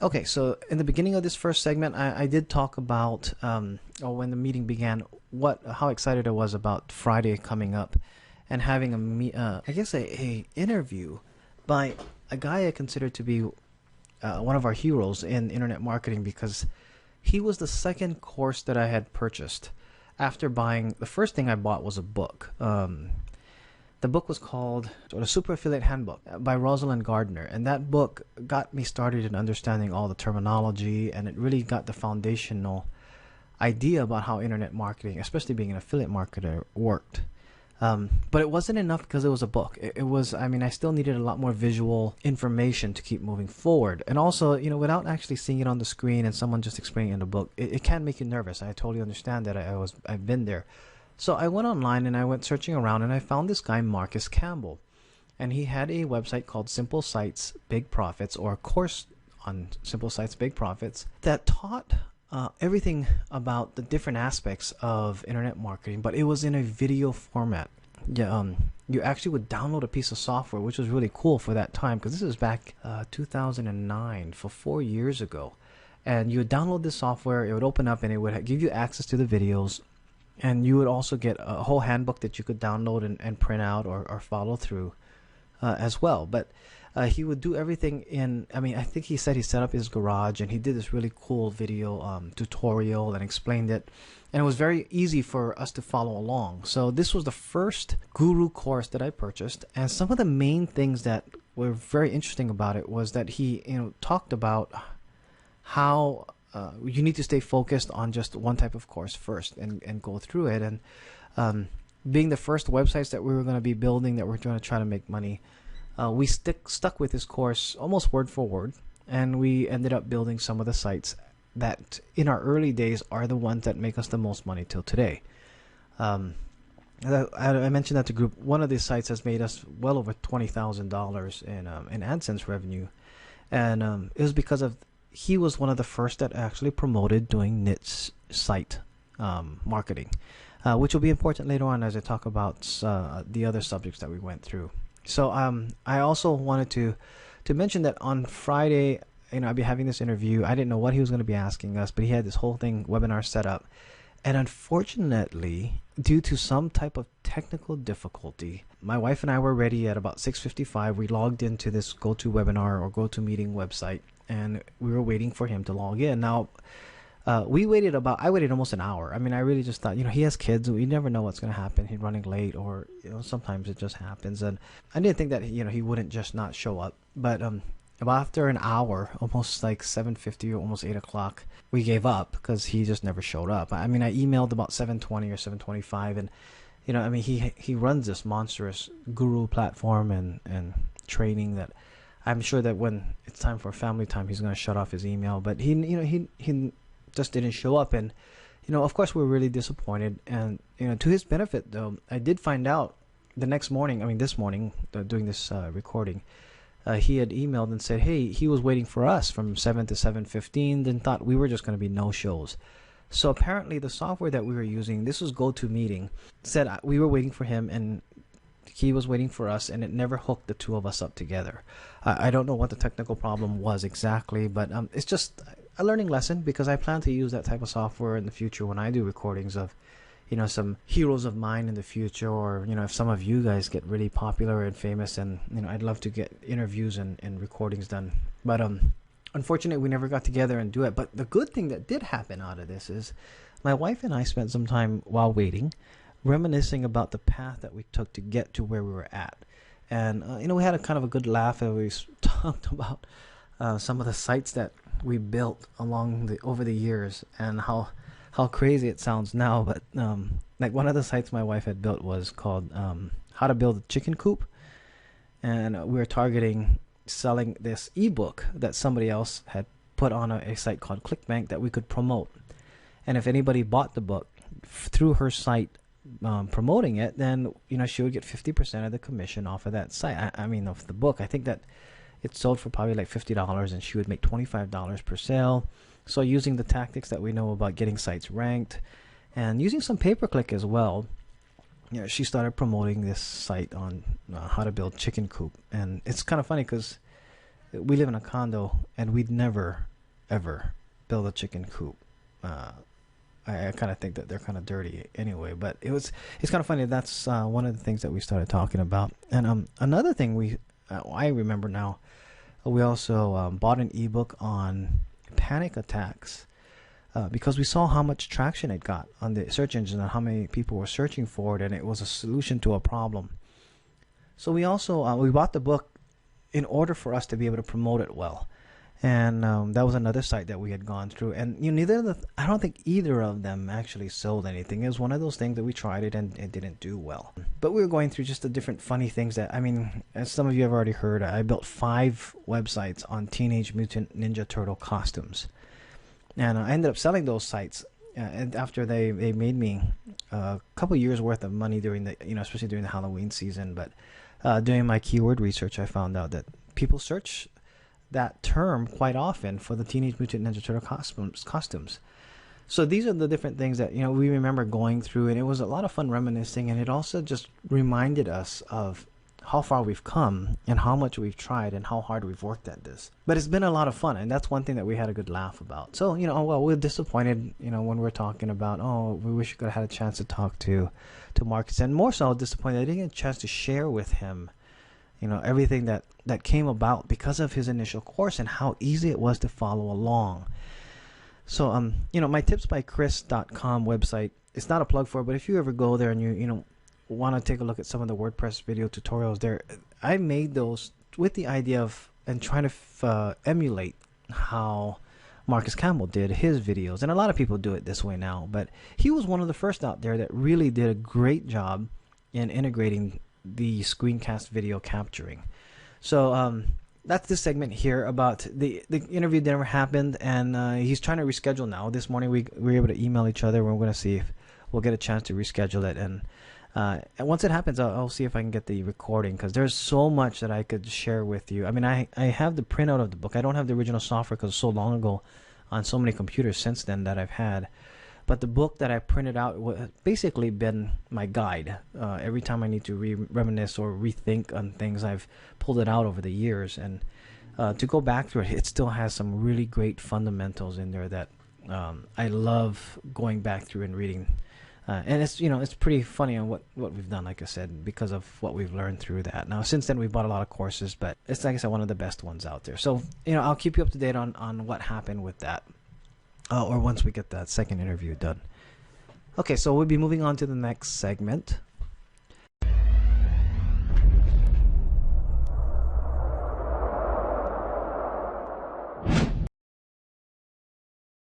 Okay, so in the beginning of this first segment, I did talk about, or when the meeting began, how excited I was about Friday coming up, and having I guess a interview by a guy I consider to be one of our heroes in internet marketing, because he was the second course that I had purchased after buying. The first thing I bought was a book. The book was called The Super Affiliate Handbook by Rosalind Gardner. And that book got me started in understanding all the terminology, and it really got the foundational idea about how internet marketing, especially being an affiliate marketer, worked. But it wasn't enough because it was a book. It was, I mean, I still needed a lot more visual information to keep moving forward. And also, without actually seeing it on the screen and someone just explaining it in the book, it can make you nervous. I totally understand that. I've been there. So I went online and I went searching around, and I found this guy, Marcus Campbell. And he had a website called Simple Sites Big Profits, or a course on Simple Sites Big Profits, that taught everything about the different aspects of internet marketing, but it was in a video format. Yeah, you actually would download a piece of software, which was really cool for that time, because this is back 2009, for 4 years ago. And you would download this software, it would open up, and it would give you access to the videos. And you would also get a whole handbook that you could download and print out or follow through as well. But he would do everything in, I mean, I think he said he set up his garage, and he did this really cool video tutorial and explained it. And it was very easy for us to follow along. So this was the first guru course that I purchased. And some of the main things that were very interesting about it was that he talked about how you need to stay focused on just one type of course first and go through it. And being the first websites that we were going to be building, that we're going to try to make money, we stuck with this course almost word for word. And we ended up building some of the sites that in our early days are the ones that make us the most money till today. I mentioned that to group. One of these sites has made us well over $20,000 in AdSense revenue. And it was because of he was one of the first that actually promoted doing niche site marketing, which will be important later on as I talk about the other subjects that we went through. So I also wanted to mention that on Friday, I'd be having this interview. I didn't know what he was going to be asking us, but he had this whole webinar set up. And unfortunately, due to some type of technical difficulty, my wife and I were ready at about 6:55. We logged into this GoToWebinar or GoToMeeting website, and we were waiting for him to log in. Now, I waited almost an hour. I mean, I really just thought, he has kids. We never know what's going to happen. He's running late, or, sometimes it just happens. And I didn't think that, he wouldn't just not show up. But about after an hour, almost like 7:50 or almost 8 o'clock, we gave up because he just never showed up. I mean, I emailed about 7:20 or 7:25, and, he runs this monstrous guru platform and training that I'm sure that when it's time for family time, he's going to shut off his email. But he just didn't show up. And, of course, we're really disappointed. And, to his benefit, though, I did find out the next morning, this morning, doing this recording, he had emailed and said, hey, he was waiting for us from 7 to 7:15, then thought we were just going to be no-shows. So apparently the software that we were using, this was GoToMeeting, said we were waiting for him and he was waiting for us, and it never hooked the two of us up together. I don't know what the technical problem was exactly, but it's just a learning lesson, because I plan to use that type of software in the future when I do recordings of some heroes of mine in the future, or if some of you guys get really popular and famous, and I'd love to get interviews and recordings done. But unfortunately, we never got together and do it. But the good thing that did happen out of this is my wife and I spent some time while waiting reminiscing about the path that we took to get to where we were at. And we had a kind of a good laugh, and we talked about some of the sites that we built over the years, and how crazy it sounds now. But like one of the sites my wife had built was called How to Build a Chicken Coop, and we were targeting selling this ebook that somebody else had put on a site called ClickBank that we could promote. And if anybody bought the book through her site promoting it, then she would get 50% of the commission off of that site. I mean, of the book. I think that it sold for probably like $50, and she would make $25 per sale. So using the tactics that we know about getting sites ranked, and using some pay-per-click as well, she started promoting this site on How to Build Chicken Coop. And it's kind of funny because we live in a condo, and we'd never, ever build a chicken coop. I kind of think that they're kind of dirty anyway, but it's kind of funny. That's one of the things that we started talking about. And another thing I remember now, we also bought an ebook on panic attacks because we saw how much traction it got on the search engine and how many people were searching for it, and it was a solution to a problem. So we also we bought the book in order for us to be able to promote it well. And that was another site that we had gone through, and I don't think either of them actually sold anything. It was one of those things that we tried it and it didn't do well. But we were going through just the different funny things that, I mean, as some of you have already heard, I built 5 websites on Teenage Mutant Ninja Turtle costumes, and I ended up selling those sites. And after they made me a couple years worth of money during the, especially during the Halloween season. But doing my keyword research, I found out that people search that term quite often for the Teenage Mutant Ninja Turtle costumes. So these are the different things that we remember going through, and it was a lot of fun reminiscing, and it also just reminded us of how far we've come and how much we've tried and how hard we've worked at this. But it's been a lot of fun, and that's one thing that we had a good laugh about. So we're disappointed when we're talking about, we wish we could have had a chance to talk to Marcus, and more so disappointed I didn't get a chance to share with him everything that came about because of his initial course and how easy it was to follow along. So my tipsbychris.com website, it's not a plug for it, but if you ever go there and you want to take a look at some of the WordPress video tutorials there, I made those with the idea of and trying to emulate how Marcus Cambell did his videos. And a lot of people do it this way now, but he was one of the first out there that really did a great job in integrating the screencast video capturing. So that's this segment here about the interview that never happened, and he's trying to reschedule now. This morning we were able to email each other. We're going to see if we'll get a chance to reschedule it, and once it happens, I'll see if I can get the recording, because there's so much that I could share with you. I mean, I have the printout of the book. I don't have the original software because it's so long ago on so many computers since then that I've had. But the book that I printed out was basically been my guide. Every time I need to reminisce or rethink on things, I've pulled it out over the years. And to go back through it, it still has some really great fundamentals in there that I love going back through and reading. And it's pretty funny on what we've done, like I said, because of what we've learned through that. Now, since then, we've bought a lot of courses, but it's, like I said, one of the best ones out there. So, I'll keep you up to date on what happened with that. Or once we get that second interview done. Okay, so we'll be moving on to the next segment.